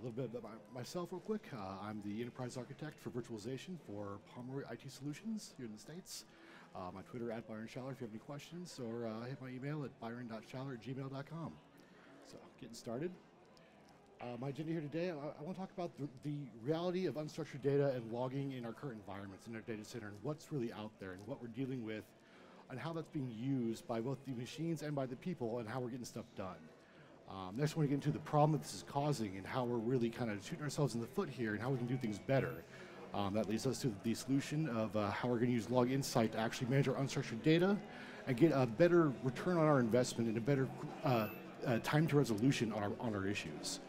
A little bit about myself real quick. I'm the enterprise architect for virtualization for Pomeroy IT Solutions here in the States. My Twitter at Byron Schaller if you have any questions, or hit my email at byron.schaller@gmail.com. So getting started. My agenda here today, I want to talk about the reality of unstructured data and logging in our current environments in our data center and what's really out there and what we're dealing with and how that's being used by both the machines and by the people and how we're getting stuff done. Next, I want to get into the problem that this is causing and how we're really kind of shooting ourselves in the foot here and how we can do things better. That leads us to the solution of how we're going to use LogInsight to actually manage our unstructured data and get a better return on our investment and a better time to resolution on our issues.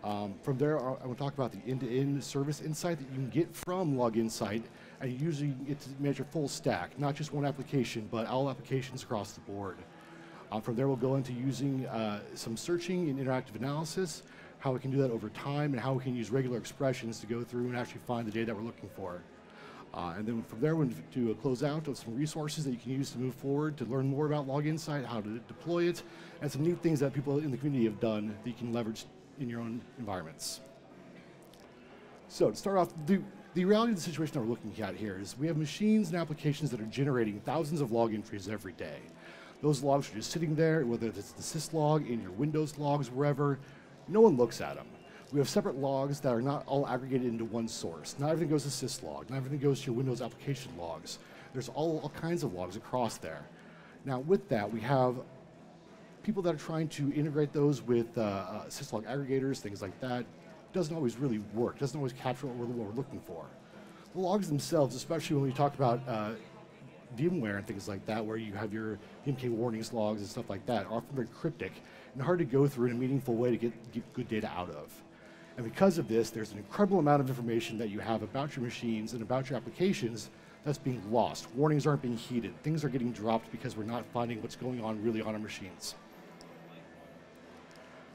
From there, I want to talk about the end-to-end service insight that you can get from LogInsight, and you usually get to manage your full stack, not just one application, but all applications across the board. From there, we'll go into using some searching and interactive analysis, how we can do that over time, and how we can use regular expressions to go through and actually find the data that we're looking for. And then from there, we'll do a closeout of some resources that you can use to move forward, to learn more about LogInsight, how to deploy it, and some neat things that people in the community have done that you can leverage in your own environments. So to start off, the reality of the situation that we're looking at here is we have machines and applications that are generating thousands of log entries every day. Those logs are just sitting there, whether it's the syslog, in your Windows logs, wherever. No one looks at them. We have separate logs that are not all aggregated into one source. Not everything goes to syslog. Not everything goes to your Windows application logs. There's all kinds of logs across there. Now with that, we have people that are trying to integrate those with syslog aggregators, things like that. Doesn't always really work. Doesn't always capture what we're looking for. The logs themselves, especially when we talk about VMware and things like that, where you have your MK warnings logs and stuff like that, are often very cryptic and hard to go through in a meaningful way to get good data out of. And because of this, there's an incredible amount of information that you have about your machines and about your applications that's being lost. Warnings aren't being heeded. Things are getting dropped because we're not finding what's going on really on our machines.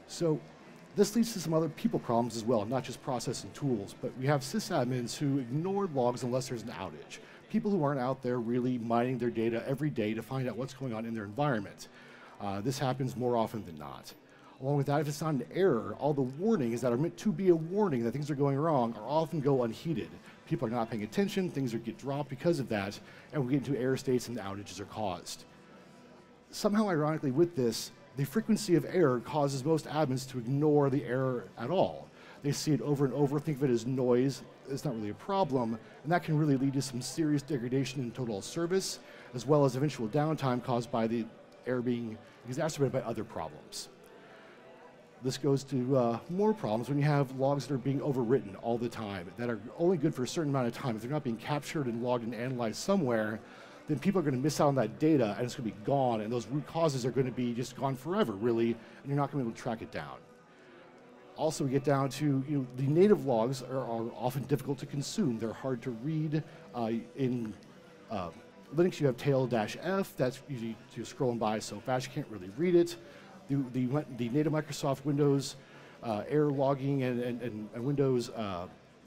So this leads to some other people problems as well, not just process and tools, but we have sysadmins who ignore logs unless there's an outage. People who aren't out there really mining their data every day to find out what's going on in their environment. This happens more often than not. Along with that, if it's not an error, all the warnings that are meant to be a warning that things are going wrong are often go unheeded. People are not paying attention, things get dropped because of that, and we get into error states and the outages are caused. Somehow, ironically, with this, the frequency of error causes most admins to ignore the error at all. They see it over and over, think of it as noise. It's not really a problem, and that can really lead to some serious degradation in total service, as well as eventual downtime caused by the error being exacerbated by other problems. This goes to more problems when you have logs that are being overwritten all the time, that are only good for a certain amount of time. If they're not being captured and logged and analyzed somewhere, then people are going to miss out on that data, and it's going to be gone, and those root causes are going to be just gone forever, really, and you're not going to be able to track it down. Also, we get down to, the native logs are often difficult to consume. They're hard to read. In Linux, you have tail-f. That's usually you're scrolling by so fast you can't really read it. The native Microsoft Windows error logging and Windows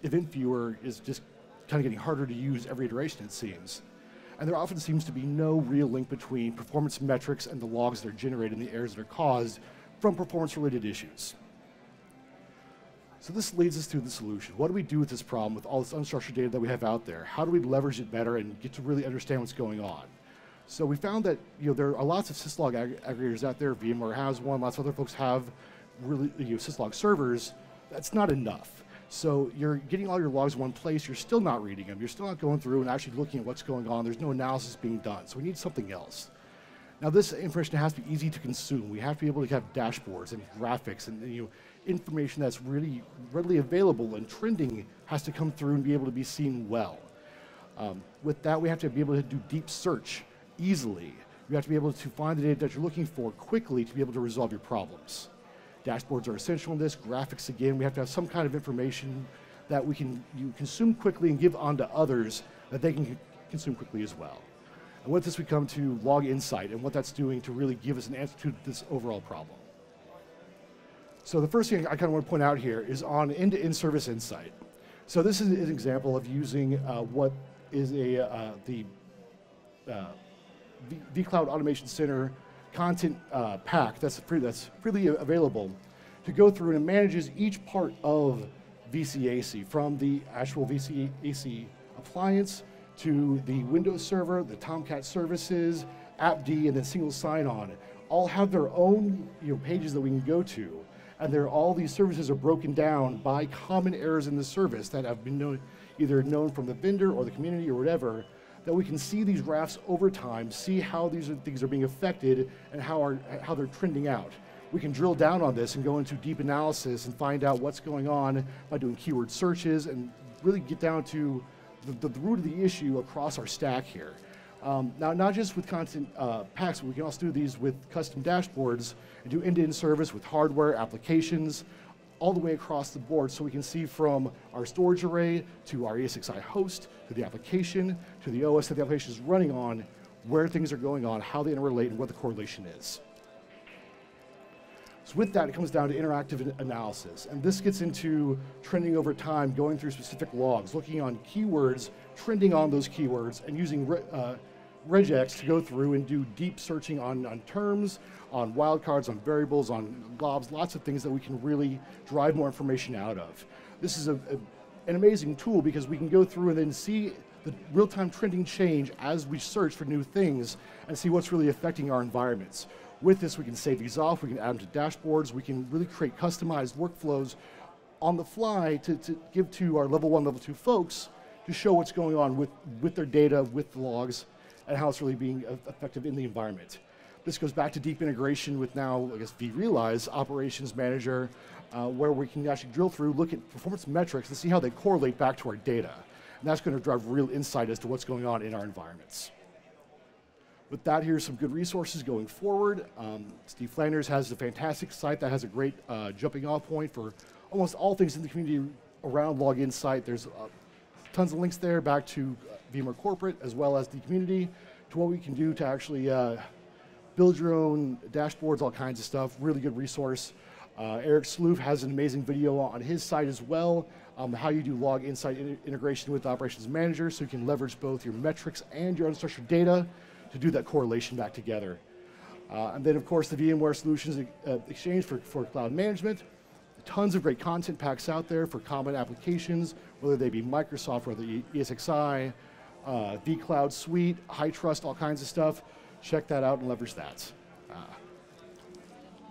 event viewer is just kind of getting harder to use every iteration, it seems. And there often seems to be no real link between performance metrics and the logs that are generated and the errors that are caused from performance-related issues. So this leads us to the solution. What do we do with this problem, with all this unstructured data that we have out there? How do we leverage it better and get to really understand what's going on? So we found that there are lots of syslog aggregators out there. VMware has one. Lots of other folks have really syslog servers. That's not enough. So you're getting all your logs in one place. You're still not reading them. You're still not going through and actually looking at what's going on. There's no analysis being done. So we need something else. Now this information has to be easy to consume. We have to be able to have dashboards and graphics and information that's really readily available, and trending has to come through and be able to be seen well. With that, we have to be able to do deep search easily. You have to be able to find the data that you're looking for quickly to be able to resolve your problems. Dashboards are essential in this. Graphics, again, we have to have some kind of information that you consume quickly and give on to others that they can consume quickly as well. And with this, we come to LogInsight and what that's doing to really give us an answer to this overall problem. So the first thing I kind of want to point out here is on end-to-end service insight. So this is an example of using what is the vCloud Automation Center content pack that's freely available to go through and it manages each part of VCAC, from the actual VCAC appliance to the Windows server, the Tomcat services, appd, and then single sign-on, all have their own pages that we can go to. And all these services are broken down by common errors in the service that have been either known from the vendor or the community or whatever, that we can see these graphs over time, see how these things are being affected and how they're trending out. We can drill down on this and go into deep analysis and find out what's going on by doing keyword searches and really get down to the root of the issue across our stack here. Now, not just with content packs, but we can also do these with custom dashboards and do end-to-end service with hardware, applications, all the way across the board, so we can see from our storage array to our ESXi host, to the application, to the OS that the application is running on, where things are going on, how they interrelate, and what the correlation is. So with that, it comes down to interactive analysis. And this gets into trending over time, going through specific logs, looking on keywords, trending on those keywords, and using regex to go through and do deep searching on terms, on wildcards, on variables, on globs, lots of things that we can really drive more information out of. This is an amazing tool because we can go through and then see the real-time trending change as we search for new things and see what's really affecting our environments. With this, we can save these off, we can add them to dashboards, we can really create customized workflows on the fly to give to our level 1, level 2 folks to show what's going on with their data, with the logs, and how it's really being effective in the environment. This goes back to deep integration with now, I guess, vRealize Operations Manager, where we can actually drill through, look at performance metrics and see how they correlate back to our data. And that's going to drive real insight as to what's going on in our environments. With that, here's some good resources going forward. Steve Flanders has a fantastic site that has a great jumping off point for almost all things in the community around LogInsight. There's tons of links there back to VMware Corporate as well as the community to what we can do to actually build your own dashboards, all kinds of stuff. Really good resource. Eric Sloof has an amazing video on his site as well, how you do LogInsight integration with the Operations Manager so you can leverage both your metrics and your unstructured data to do that correlation back together. And then, of course, the VMware Solutions Exchange for cloud management. Tons of great content packs out there for common applications, whether they be Microsoft, whether ESXi, vCloud Suite, High Trust, all kinds of stuff. Check that out and leverage that.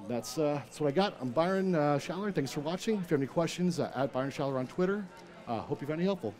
That's what I got. I'm Byron Schaller. Thanks for watching. If you have any questions, at Byron Schaller on Twitter. Hope you found it helpful.